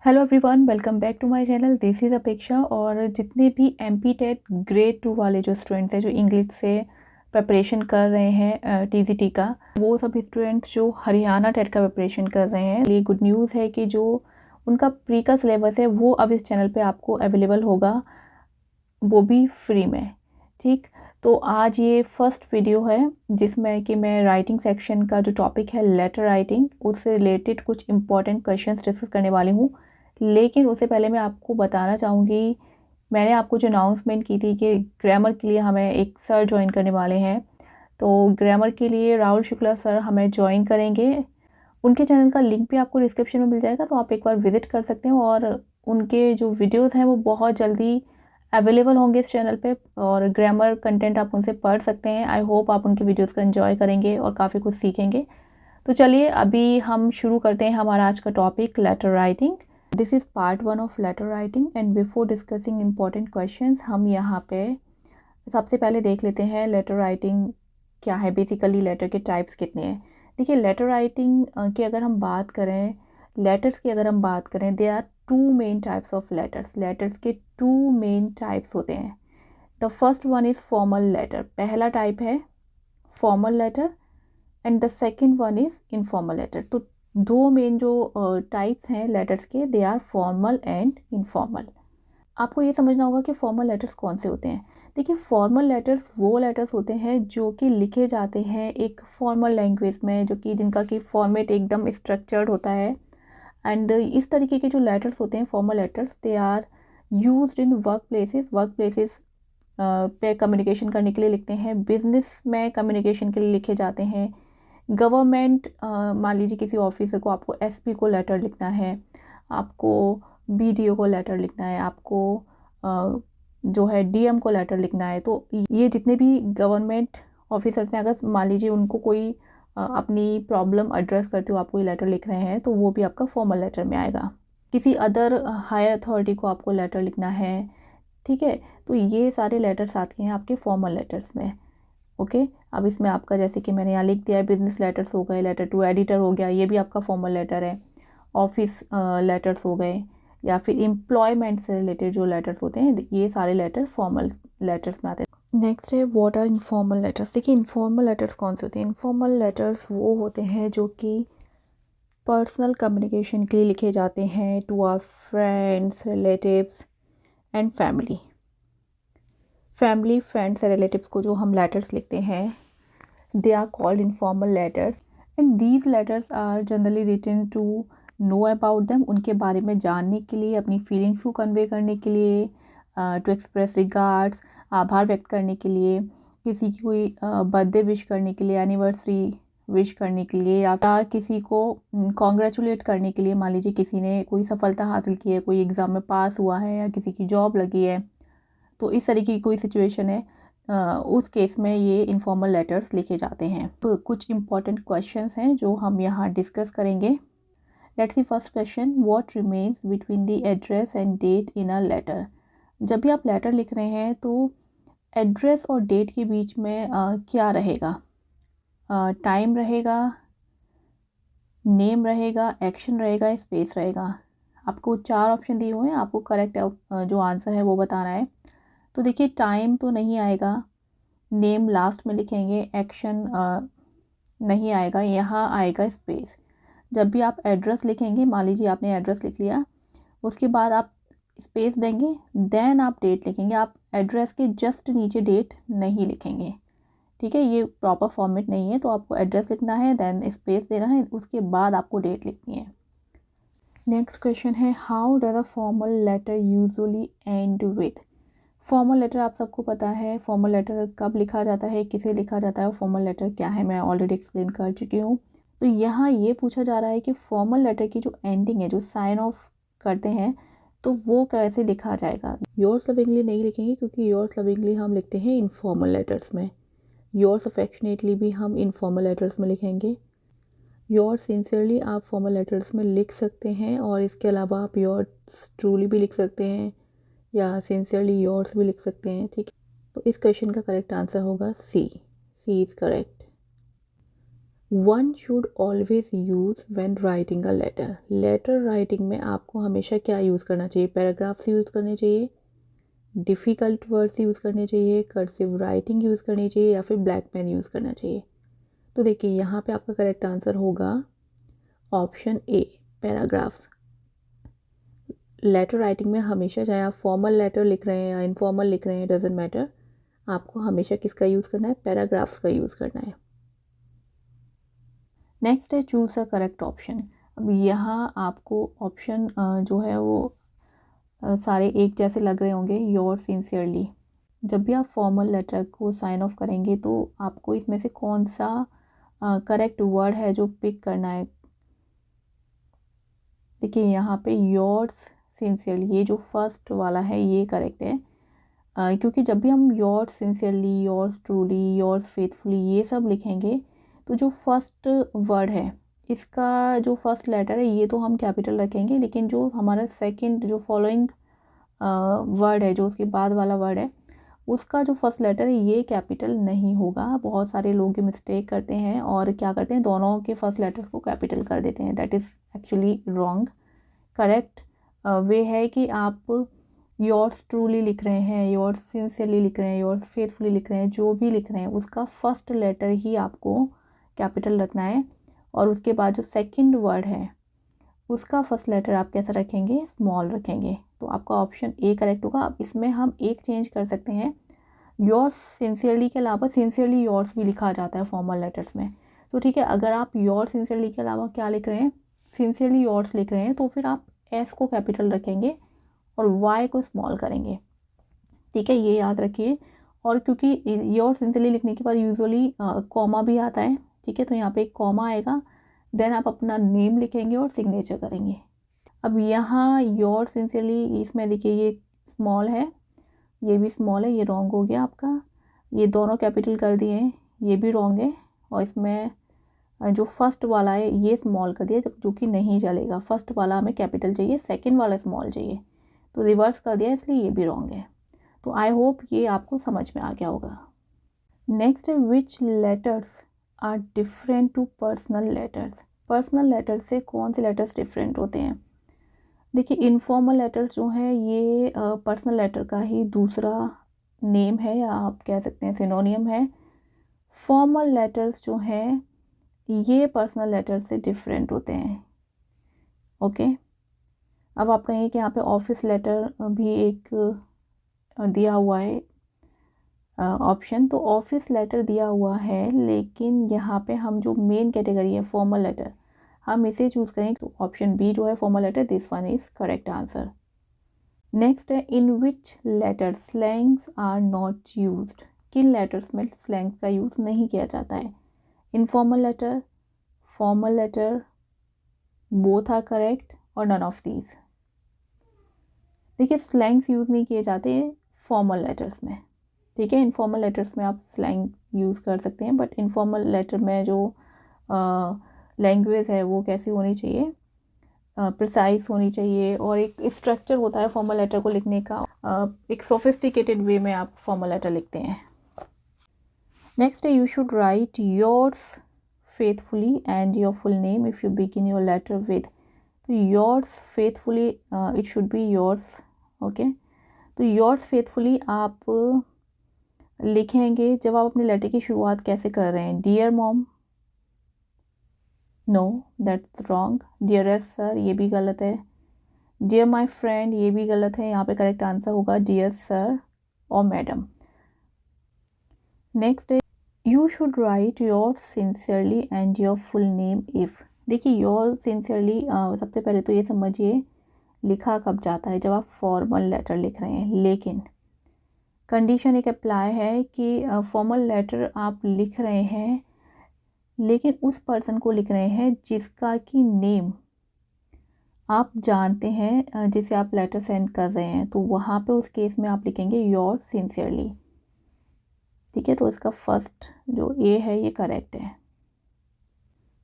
Hello everyone, welcome back to my channel. This is Apeksha. और जितने भी एमपी टेट ग्रेड 2 वाले जो स्टूडेंट्स हैं जो इंग्लिश से प्रिपरेशन कर रहे हैं टीजीटी का, वो सब स्टूडेंट्स जो हरियाणा टेट का प्रिपरेशन कर रहे हैं, ये गुड न्यूज़ है कि जो उनका प्री का सिलेबस है वो अब इस चैनल पे आपको अवेलेबल होगा, वो भी फ्री में। ठीक, तो आज ये फर्स्ट वीडियो है जिसमें कि मैं राइटिंग सेक्शन का जो टॉपिक है लेटर राइटिंग, उससे रिलेटेड कुछ इंपॉर्टेंट क्वेश्चंस डिस्कस करने वाली हूँ। लेकिन उससे पहले मैं आपको बताना चाहूँगी, मैंने आपको जो अनाउंसमेंट की थी कि ग्रामर के लिए हमें एक सर ज्वाइन करने वाले हैं, तो ग्रामर के लिए राहुल शुक्ला सर हमें ज्वाइन करेंगे। उनके चैनल का लिंक भी आपको डिस्क्रिप्शन में मिल जाएगा, तो आप एक बार विज़िट कर सकते हैं। और उनके जो वीडियोज़ हैं वो बहुत जल्दी अवेलेबल होंगे इस चैनल पे, और ग्रामर कंटेंट आप उनसे पढ़ सकते हैं। आई होप आप उनके वीडियोज़ को एंजॉय करेंगे और काफ़ी कुछ सीखेंगे। तो चलिए अभी हम शुरू करते हैं हमारा आज का topic, letter writing. This is part 1 of letter writing and before discussing important questions, हम यहाँ पे सबसे पहले देख लेते हैं लेटर राइटिंग क्या है, बेसिकली लेटर के टाइप्स कितने हैं। देखिए, लेटर राइटिंग की अगर हम बात करें, लेटर्स की अगर हम बात करें, they are two main types of letters. Letters के टू मेन टाइप्स होते हैं। The first one is formal letter, पहला टाइप है formal letter, and the second one is informal letter. तो दो मेन जो टाइप्स हैं लेटर्स के, they are formal and informal. आपको ये समझना होगा कि फॉर्मल लेटर्स कौन से होते हैं। देखिए, फॉर्मल लेटर्स वो लेटर्स होते हैं जो कि लिखे जाते हैं एक फॉर्मल लैंग्वेज में, जो कि जिनका कि फॉर्मेट एकदम स्ट्रक्चर्ड होता है। एंड इस तरीके के जो लेटर्स होते हैं formal letters, they are used in work places पे कम्युनिकेशन करने के लिए लिखते हैं, बिजनेस में कम्युनिकेशन के लिए लिखे जाते हैं, गवर्नमेंट, मान लीजिए किसी ऑफिसर को, आपको एसपी को लेटर लिखना है, आपको बीडीओ को लेटर लिखना है, आपको जो है डीएम को लेटर लिखना है। तो ये जितने भी गवर्नमेंट ऑफिसर्स हैं, अगर मान लीजिए उनको कोई अपनी प्रॉब्लम एड्रेस करते हो, आपको ये लेटर लिख रहे हैं, तो वो भी आपका फॉर्मल लेटर में आएगा। किसी अदर हायर अथॉरिटी को आपको लेटर लिखना है, ठीक है, तो ये सारे लेटर्स आते हैं आपके फॉर्मल लेटर्स में। ओके, अब इसमें आपका, जैसे कि मैंने यहाँ लिख दिया है, बिजनेस लेटर्स हो गए, लेटर टू एडिटर हो गया, ये भी आपका फॉर्मल लेटर है। ऑफिस लेटर्स हो गए, या फिर एम्प्लॉयमेंट से रिलेटेड जो लेटर्स होते हैं, ये सारे लेटर्स फॉर्मल लेटर्स में आते हैं। नेक्स्ट है व्हाट आर इनफॉर्मल लेटर्स। देखिए, इनफॉर्मल लेटर्स कौन से होते हैं। इनफॉर्मल लेटर्स वो होते हैं जो कि पर्सनल कम्युनिकेशन के लिए लिखे जाते हैं to our friends, relatives and family. Friends, relatives को जो हम लेटर्स लिखते हैं, they are called informal letters, and these letters are generally written to know about them, उनके बारे में जानने के लिए, अपनी फीलिंग्स को कन्वे करने के लिए, टू एक्सप्रेस रिगार्ड्स, आभार व्यक्त करने के लिए, किसी की कोई बर्थडे विश करने के लिए, एनिवर्सरी विश करने के लिए, या किसी को कॉन्ग्रेचुलेट करने के लिए। मान लीजिए किसी ने कोई सफलता हासिल की है, कोई एग्ज़ाम में पास हुआ है, या किसी की जॉब लगी है, तो इस तरीके की कोई सिचुएशन है, उस केस में ये इनफॉर्मल लेटर्स लिखे जाते हैं। तो कुछ इंपॉर्टेंट क्वेश्चंस हैं जो हम यहाँ डिस्कस करेंगे। Let's see first question, what remains between the address and date in a letter. जब भी आप लेटर लिख रहे हैं तो एड्रेस और डेट के बीच में क्या रहेगा? टाइम रहेगा, नेम रहेगा, एक्शन रहेगा, स्पेस रहेगा। आपको 4 ऑप्शन दिए हुए हैं, आपको करेक्ट जो आंसर है वो बताना है। तो देखिए, टाइम तो नहीं आएगा, नेम लास्ट में लिखेंगे, एक्शन नहीं आएगा, यहाँ आएगा स्पेस। जब भी आप एड्रेस लिखेंगे, मान लीजिए आपने एड्रेस लिख लिया, उसके बाद आप स्पेस देंगे, देन आप डेट लिखेंगे। आप एड्रेस के जस्ट नीचे डेट नहीं लिखेंगे, ठीक है, ये प्रॉपर फॉर्मेट नहीं है। तो आपको एड्रेस लिखना है, देन स्पेस देना है, उसके बाद आपको डेट लिखनी है। नेक्स्ट क्वेश्चन है, how does a formal letter usually end with. Formal letter आप सबको पता है, फॉर्मल लेटर कब लिखा जाता है, किसे लिखा जाता है, और फॉर्मल लेटर क्या है, मैं ऑलरेडी एक्सप्लेन कर चुकी हूँ। तो यहाँ ये पूछा जा रहा है कि फॉर्मल लेटर की जो एंडिंग है, जो साइन ऑफ करते हैं, तो वो कैसे लिखा जाएगा। योर्स लविंगली नहीं लिखेंगे, क्योंकि योर्स लविंगली हम लिखते हैं इनफॉर्मल लेटर्स में। योर्स अफेक्शनेटली भी हम इनफॉर्मल लेटर्स में लिखेंगे। योर सिंसियरली आप फॉर्मल लेटर्स में लिख सकते हैं, और इसके अलावा आप योर्स ट्रूली भी लिख सकते हैं, या सिंसियरली योर्स भी लिख सकते हैं, ठीक है। तो इस क्वेश्चन का करेक्ट आंसर होगा C. C is correct. One should always use when writing a letter. Letter writing में आपको हमेशा क्या यूज़ करना चाहिए? पैराग्राफ्स यूज़ करने चाहिए, डिफ़िकल्ट वर्ड्स यूज़ करने चाहिए, कर्सिव राइटिंग यूज़ करनी चाहिए, या फिर ब्लैक पेन यूज़ करना चाहिए। तो देखिए यहाँ पे आपका करेक्ट आंसर होगा option A, paragraphs. Letter writing में हमेशा, चाहे आप फॉर्मल लेटर लिख रहे हैं या इनफॉर्मल लिख रहे हैं, डजेंट मैटर, आपको हमेशा किसका यूज़ करना है? पैराग्राफ्स का यूज़ करना है। नेक्स्ट है चूज़ अ करेक्ट ऑप्शन। अब यहाँ आपको ऑप्शन जो है वो सारे एक जैसे लग रहे होंगे। योर सिंसियरली, जब भी आप फॉर्मल लेटर को साइन ऑफ करेंगे तो आपको इसमें से कौन सा करेक्ट वर्ड है जो पिक करना है। देखिए यहाँ पे योर्स सिंसियरली, ये जो फर्स्ट वाला है ये करेक्ट है, क्योंकि जब भी हम yours sincerely, yours truly, yours faithfully ये सब लिखेंगे तो जो फर्स्ट वर्ड है इसका जो फर्स्ट लेटर है ये तो हम कैपिटल रखेंगे, लेकिन जो हमारा सेकंड जो फॉलोइंग वर्ड है, जो उसके बाद वाला वर्ड है, उसका जो फर्स्ट लेटर है ये कैपिटल नहीं होगा। बहुत सारे लोग ये मिस्टेक करते हैं और क्या करते हैं, दोनों के फर्स्ट लेटर्स को कैपिटल कर देते हैं। That is actually wrong. Correct way है कि आप योर्स ट्रूली लिख रहे हैं, योर्स सिंसियरली लिख रहे हैं, योर्स फेथफुली लिख रहे हैं, जो भी लिख रहे हैं उसका फर्स्ट लेटर ही आपको कैपिटल रखना है, और उसके बाद जो सेकंड वर्ड है उसका फर्स्ट लेटर आप कैसा रखेंगे? स्मॉल रखेंगे। तो आपका ऑप्शन ए करेक्ट होगा। अब इसमें हम एक चेंज कर सकते हैं, योर्स सिंसियरली के अलावा सिंसियरली योर्स भी लिखा जाता है फॉर्मल लेटर्स में। तो ठीक है, अगर आप योर सिंसियरली के अलावा क्या लिख रहे हैं? सिंसियरली योर्स लिख रहे हैं, तो फिर आप एस को कैपिटल रखेंगे और वाई को स्मॉल करेंगे। ठीक है, ये याद रखिए। और क्योंकि योर सिंसियरली लिखने के बाद यूजुअली कॉमा भी आता है, ठीक है, तो यहाँ पे एक कॉमा आएगा, देन आप अपना नेम लिखेंगे और सिग्नेचर करेंगे। अब यहाँ योर सिंसियरली, इसमें देखिए ये स्मॉल है, ये भी स्मॉल है, ये रॉन्ग हो गया आपका। ये दोनों कैपिटल कर दिए हैं, ये भी रॉन्ग है। और इसमें जो फर्स्ट वाला है ये स्मॉल कर दिया, जो कि नहीं चलेगा। फर्स्ट वाला हमें कैपिटल चाहिए, सेकंड वाला स्मॉल चाहिए, तो रिवर्स कर दिया, इसलिए ये भी रॉन्ग है। तो आई होप ये आपको समझ में आ गया होगा। नेक्स्ट है which letters are different to personal letters. Personal letter से कौन से लेटर्स डिफरेंट होते हैं? देखिए इनफॉर्मल लेटर्स जो है ये पर्सनल लेटर का ही दूसरा नेम है, या आप कह सकते हैं सिनोनियम है। फॉर्मल लेटर्स जो हैं ये पर्सनल लेटर से डिफरेंट होते हैं। ओके, अब आप कहेंगे कि यहाँ पे ऑफिस लेटर भी एक दिया हुआ है ऑप्शन, तो ऑफिस लेटर दिया हुआ है, लेकिन यहाँ पे हम जो मेन कैटेगरी है फॉर्मल लेटर, हम इसे चूज़ करें, तो ऑप्शन बी जो है formal letter, this one is correct answer. Next है in which letter slangs are not used. किन लेटर्स में स्लैंग्स का यूज़ नहीं किया जाता है? Informal letter, formal letter, both are correct, और नन ऑफ दीज। देखिए स्लैंग्स यूज़ नहीं किए जाते फॉर्मल लेटर्स में, ठीक है। इनफॉर्मल लेटर्स में आप स्लैंग यूज़ कर सकते हैं, बट इनफॉर्मल लेटर में जो लैंग्वेज है वो कैसी होनी चाहिए? प्रिसाइज होनी चाहिए, और एक स्ट्रक्चर होता है फॉर्मल लेटर को लिखने का, एक सोफिस्टिकेटेड वे में आप फॉर्मल लेटर लिखते हैं। नेक्स्ट है you should write yours faithfully and your full name if you begin your letter with. तो yours faithfully, it should be yours. Okay, तो योर्स फेथफुली आप लिखेंगे जब आप अपने लेटर की शुरुआत कैसे कर रहे हैं? Dear mom, no that's wrong. Dearest sir, ये भी गलत है। डियर माई फ्रेंड, ये भी गलत है। यहाँ पे करेक्ट आंसर होगा डियर सर और मैडम। नेक्स्ट है you should right your sincerely and your full name if. देखिए योर सिंसियरली सबसे पहले तो ये समझिए लिखा कब जाता है? जब आप फॉर्मल लेटर लिख रहे हैं, लेकिन कंडीशन एक अप्लाई है कि फॉर्मल लेटर आप लिख रहे हैं, लेकिन उस पर्सन को लिख रहे हैं जिसका कि नेम आप जानते हैं, जिसे आप लेटर सेंड कर रहे हैं, तो वहाँ पे उस केस में आप लिखेंगे योर सिंसियरली। ठीक है, तो इसका फर्स्ट जो ए है ये करेक्ट है।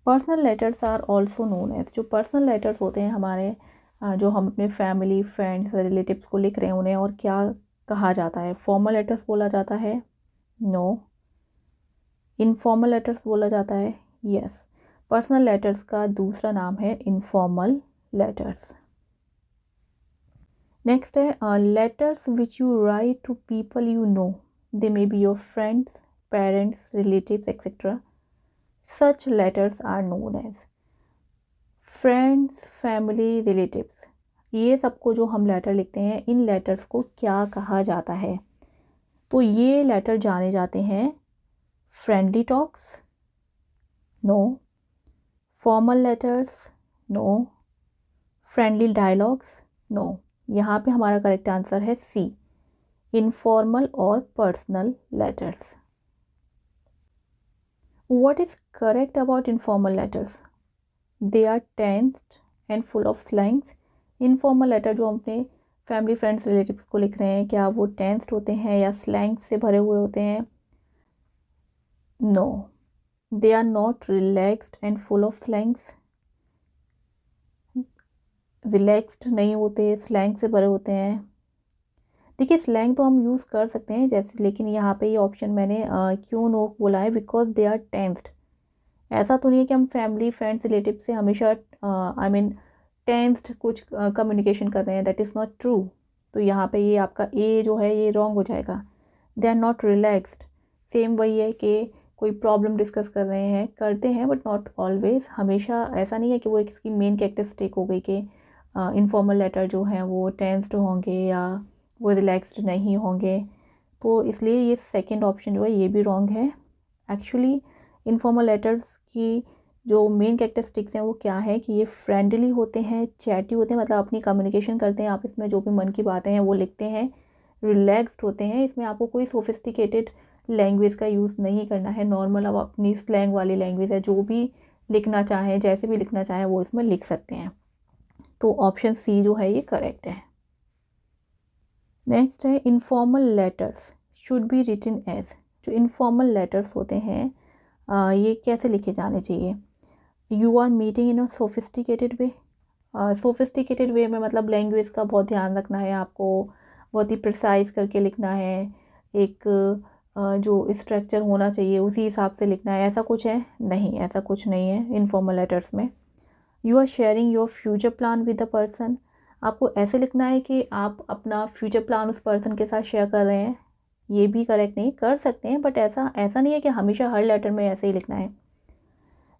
Personal letters are also known as. जो पर्सनल लेटर्स होते हैं हमारे, जो हम अपने फैमिली, फ्रेंड्स, रिलेटिव्स को लिख रहे हैं, उन्हें और क्या कहा जाता है? फॉर्मल लेटर्स बोला जाता है? नो। इनफॉर्मल लेटर्स बोला जाता है? यस। पर्सनल लेटर्स का दूसरा नाम है इनफॉर्मल लेटर्स। नेक्स्ट है letters which you write to people you know, they may be your friends, parents, relatives etcetera. Such letters are known as friends, family, relatives. ये सबको जो हम लेटर लिखते हैं, इन लेटर्स को क्या कहा जाता है? तो ये लेटर जाने जाते हैं friendly talks, no. Formal letters, no. Friendly dialogues, no. यहाँ पे हमारा करेक्ट आंसर है सी, इनफॉर्मल और personal letters. What is correct about informal letters? They are tensed and full of slangs. Informal letter जो हम अपने फैमिली, फ्रेंड्स, रिलेटिव्स को लिख रहे हैं, क्या वो टेंस्ड होते हैं या स्लैंग्स से भरे हुए होते हैं? No, they are not relaxed and full of slangs. Relaxed नहीं होते, स्लैंग से भरे होते हैं। देखिए स्लैंग तो हम यूज़ कर सकते हैं जैसे, लेकिन यहाँ पे ये ऑप्शन मैंने क्यों नो बोला है? Because they are tensed. ऐसा तो नहीं है कि हम फैमिली, फ्रेंड्स, रिलेटिव से हमेशा आई मीन टेंस्ड कुछ कम्युनिकेशन कर रहे हैं, दैट इज़ नॉट ट्रू। तो यहाँ पे ये आपका ए जो है ये रॉन्ग हो जाएगा। They are not relaxed, same वही है कि कोई प्रॉब्लम डिस्कस कर रहे हैं, करते हैं बट नॉट ऑलवेज। हमेशा ऐसा नहीं है कि वो एक इसकी मेन कैरेक्टरिस्टिक हो गई कि इनफॉर्मल लेटर जो हैं वो टेंस्ड होंगे या वो रिलैक्स्ड नहीं होंगे। तो इसलिए ये सेकंड ऑप्शन जो है ये भी रॉन्ग है। एक्चुअली इनफॉर्मल लेटर्स की जो मेन कैरेक्टरिस्टिक्स हैं वो क्या है कि ये फ्रेंडली होते हैं, चैटी होते हैं, मतलब अपनी कम्युनिकेशन करते हैं आपस में, जो भी मन की बातें हैं वो लिखते हैं। रिलैक्स्ड होते हैं, इसमें आपको कोई सोफिस्टिकेटेड लैंग्वेज का यूज़ नहीं करना है। नॉर्मल अब अपनी स्लैंग वाली लैंग्वेज है, जो भी लिखना चाहें, जैसे भी लिखना चाहें वो इसमें लिख सकते हैं। तो ऑप्शन सी जो है ये करेक्ट है। नेक्स्ट है informal letters should be written as. जो इनफॉर्मल लेटर्स होते हैं ये कैसे लिखे जाने चाहिए? You are meeting in a sophisticated way. Sophisticated way में मतलब लैंग्वेज का बहुत ध्यान रखना है आपको, बहुत ही प्रिसाइज करके लिखना है, एक जो स्ट्रक्चर होना चाहिए उसी हिसाब से लिखना है, ऐसा कुछ है? नहीं, ऐसा कुछ नहीं है इनफॉर्मल लेटर्स में। You are sharing your future plan with the person. आपको ऐसे लिखना है कि आप अपना फ्यूचर प्लान उस पर्सन के साथ शेयर कर रहे हैं, ये भी करेक्ट नहीं, कर सकते हैं बट ऐसा नहीं है कि हमेशा हर लेटर में ऐसे ही लिखना है।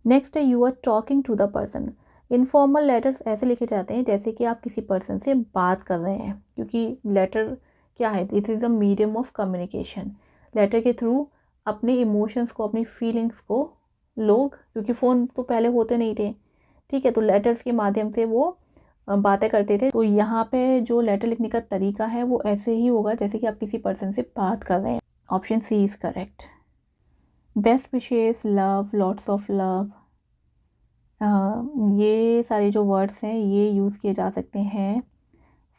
नेक्स्ट है you are talking to the person. Informal letters ऐसे लिखे जाते हैं जैसे कि आप किसी पर्सन से बात कर रहे हैं, क्योंकि लेटर क्या है, it is a medium of communication. Letter के थ्रू अपने इमोशंस को, अपनी फीलिंग्स को लोग, क्योंकि फ़ोन तो पहले होते नहीं थे, ठीक है, तो लेटर्स के माध्यम से वो बातें करते थे। तो यहाँ पे जो लेटर लिखने का तरीका है वो ऐसे ही होगा जैसे कि आप किसी पर्सन से बात कर रहे हैं। Option C is correct. Best wishes, love, lots of love, ये सारे जो वर्ड्स हैं ये यूज़ किए जा सकते हैं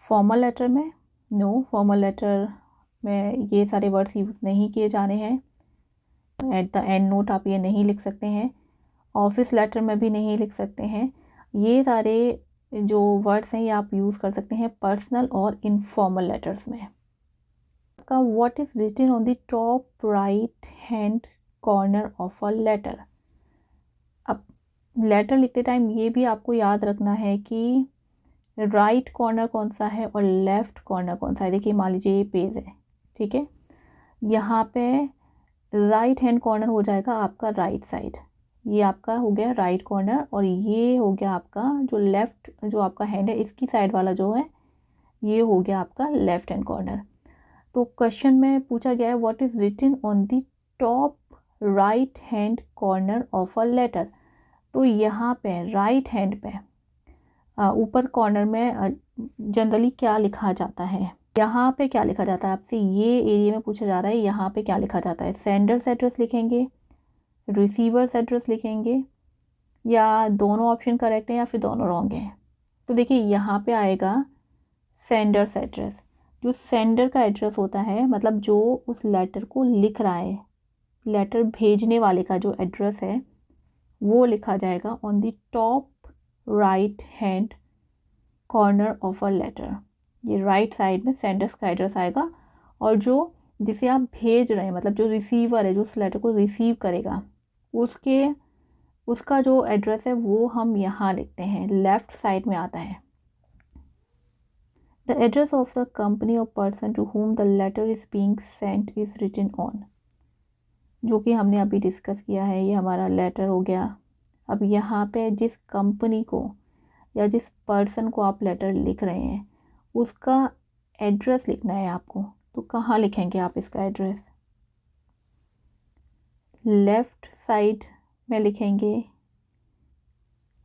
फॉर्मल लेटर में। नो, फॉर्मल लेटर में ये सारे वर्ड्स यूज़ नहीं किए जाने हैं। एट द एंड नोट आप ये नहीं लिख सकते हैं। ऑफिस लेटर में भी नहीं लिख सकते हैं। ये सारे जो वर्ड्स हैं ये आप यूज़ कर सकते हैं पर्सनल और इनफॉर्मल लेटर्स में। आपका what is written on the top right hand corner of a letter. अब लेटर लिखते टाइम ये भी आपको याद रखना है कि राइट कॉर्नर कौन सा है और लेफ़्ट कॉर्नर कौन सा है। देखिए मान लीजिए ये पेज है, ठीक है, यहाँ पे राइट हैंड कॉर्नर हो जाएगा आपका राइट साइड, ये आपका हो गया राइट कॉर्नर, और ये हो गया आपका जो लेफ़्ट, जो आपका हैंड है इसकी साइड वाला जो है ये हो गया आपका लेफ़्ट हैंड कॉर्नर। तो क्वेश्चन में पूछा गया है what is written on the top right hand corner of a letter. तो यहाँ पे राइट हैंड पे ऊपर कॉर्नर में जनरली क्या लिखा जाता है, यहाँ पे क्या लिखा जाता है आपसे ये एरिया में पूछा जा रहा है। यहाँ पे क्या लिखा जाता है, सेंडर्स एड्रेस लिखेंगे, रिसीवर्स एड्रेस लिखेंगे, या दोनों ऑप्शन करेक्ट हैं या फिर दोनों रॉन्ग हैं? तो देखिए यहाँ पे आएगा सेंडर्स एड्रेस। जो सेंडर का एड्रेस होता है मतलब जो उस लेटर को लिख रहा है, लेटर भेजने वाले का जो एड्रेस है वो लिखा जाएगा on the top right hand corner of a letter. ये राइट साइड में सेंडर्स का एड्रेस आएगा, और जो जिसे आप भेज रहे हैं मतलब जो रिसीवर है, जो उस लेटर को रिसीव करेगा, उसके उसका जो एड्रेस है वो हम यहाँ लिखते हैं, लेफ़्ट साइड में आता है। The address of the company और person to whom the letter is being sent is written on, जो कि हमने अभी डिस्कस किया है, ये हमारा लेटर हो गया। अब यहाँ पे जिस कंपनी को या जिस पर्सन को आप लेटर लिख रहे हैं उसका एड्रेस लिखना है आपको। तो कहाँ लिखेंगे आप इसका एड्रेस? लेफ़्ट साइड में लिखेंगे,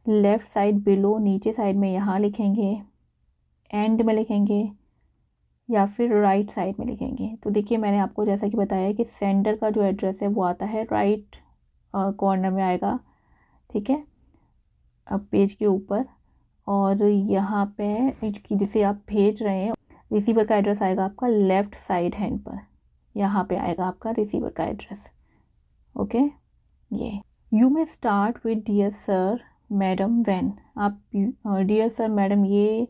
लेफ़्ट साइड बिलो, नीचे साइड में यहाँ लिखेंगे, एंड में लिखेंगे, या फिर राइट साइड में लिखेंगे। तो देखिए मैंने आपको जैसा कि बताया कि सेंडर का जो एड्रेस है वो आता है राइट कॉर्नर में आएगा, ठीक है, अब पेज के ऊपर। और यहाँ पे जिसे आप भेज रहे हैं रिसीवर का एड्रेस आएगा आपका लेफ़्ट साइड हैंड पर, यहाँ पे आएगा आपका रिसीवर का एड्रेस। ओके, ये you may start with dear sir madam when, आप डियर सर मैडम ये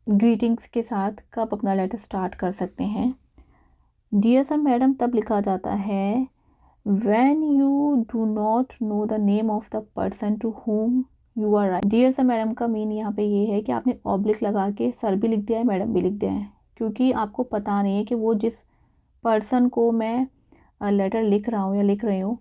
ग्रीटिंग्स के साथ कब अपना लेटर स्टार्ट कर सकते हैं? डियर सर मैडम तब लिखा जाता है when you do not know the name of the person to whom you are write. Dear sir madam का मीन यहाँ पे ये है कि आपने ऑब्लिक लगा के सर भी लिख दिया है, मैडम भी लिख दिया है, क्योंकि आपको पता नहीं है कि वो जिस पर्सन को मैं लेटर लिख रहा हूँ या लिख रही हूँ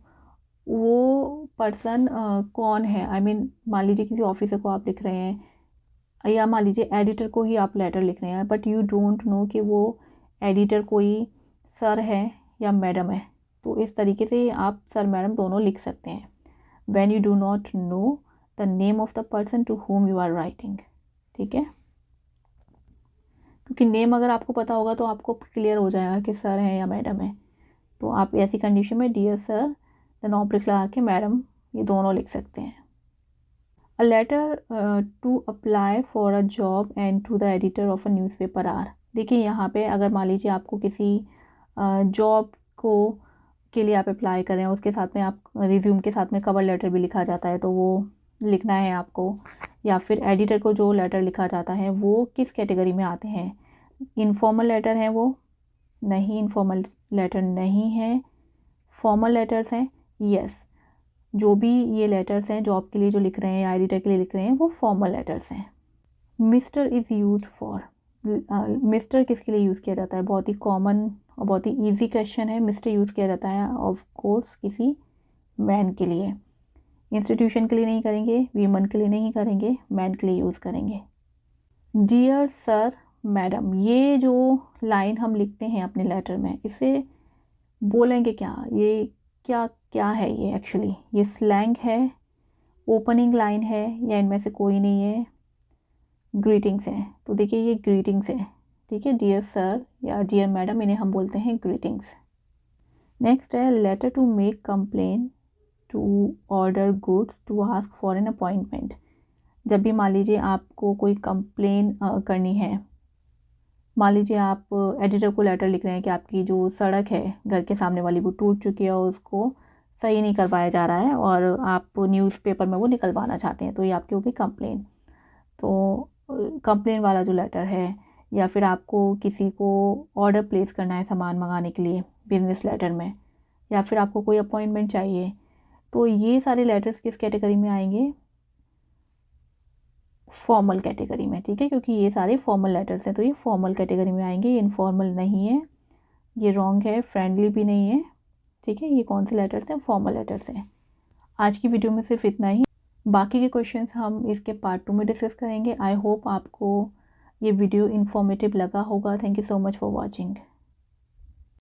वो पर्सन कौन है। आई मीन मान लीजिए किसी ऑफिसर को आप लिख रहे हैं या मान लीजिए एडिटर को ही आप लेटर लिख रहे हैं, बट यू डोंट नो कि वो एडिटर कोई सर है या मैडम है। तो इस तरीके से आप सर मैडम दोनों लिख सकते हैं। When you do not know the name of the person to whom you are writing, ठीक है, क्योंकि नेम अगर आपको पता होगा तो आपको क्लियर हो जाएगा कि सर है या मैडम है। तो आप ऐसी कंडीशन में डियर सर देन ऑब्लिक लगा के मैडम ये दोनों लिख सकते हैं। A letter to apply for a job and to the editor of a newspaper are. देखिए यहाँ पे अगर मान लीजिए आपको किसी जॉब को के लिए आप अप्लाई कर रहे हैं, उसके साथ में आप रिज्यूम के साथ में कवर लेटर भी लिखा जाता है, तो वो लिखना है आपको। या फिर एडिटर को जो लेटर लिखा जाता है वो किस कैटेगरी में आते हैं? इनफॉर्मल लेटर हैं वो? नहीं, इनफॉर्मल लेटर नहीं है। फॉर्मल लेटर्स हैं? यस, जो भी ये लेटर्स हैं जॉब के लिए जो लिख रहे हैं या एडिटर के लिए लिख रहे हैं वो फॉर्मल लेटर्स हैं। Mister is use for, mister किसके लिए यूज़ किया जाता है? बहुत ही कॉमन और बहुत ही इजी क्वेश्चन है। मिस्टर यूज़ किया जाता है ऑफ कोर्स किसी मैन के लिए। इंस्टीट्यूशन के लिए नहीं करेंगे, वीमन के लिए नहीं करेंगे, मैन के लिए यूज़ करेंगे। डियर सर मैडम, ये जो लाइन हम लिखते हैं अपने लेटर में इसे बोलेंगे क्या? ये क्या क्या है? ये एक्चुअली ये स्लैंग है, ओपनिंग लाइन है, या इनमें से कोई नहीं है? ग्रीटिंग्स है। तो देखिए ये ग्रीटिंग्स है, ठीक है, डियर सर या डियर मैडम इन्हें हम बोलते हैं ग्रीटिंग्स। नेक्स्ट है letter to make complain to order goods to ask for an appointment. जब भी मान लीजिए आपको कोई कंप्लेन करनी है, मान लीजिए आप एडिटर को लेटर लिख रहे हैं कि आपकी जो सड़क है घर के सामने वाली वो टूट चुकी है और उसको सही नहीं करवाया जा रहा है और आप न्यूज़पेपर में वो निकलवाना चाहते हैं, तो ये आपकी होगी कंप्लेन। तो कंप्लेन वाला जो लेटर है, या फिर आपको किसी को ऑर्डर प्लेस करना है सामान मंगाने के लिए बिजनेस लेटर में, या फिर आपको कोई अपॉइंटमेंट चाहिए, तो ये सारे लेटर्स किस कैटेगरी में आएंगे? फॉर्मल कैटेगरी में, ठीक है, क्योंकि ये सारे फॉर्मल लेटर्स हैं तो ये फॉर्मल कैटेगरी में आएंगे। ये इनफॉर्मल नहीं है, ये रॉन्ग है, फ्रेंडली भी नहीं है, ठीक है। ये कौन से लेटर्स हैं? फॉर्मल लेटर्स हैं। आज की वीडियो में सिर्फ इतना ही, बाकी के क्वेश्चंस हम इसके पार्ट 2 में डिस्कस करेंगे। आई होप आपको ये वीडियो इन्फॉर्मेटिव लगा होगा। Thank you so much for watching.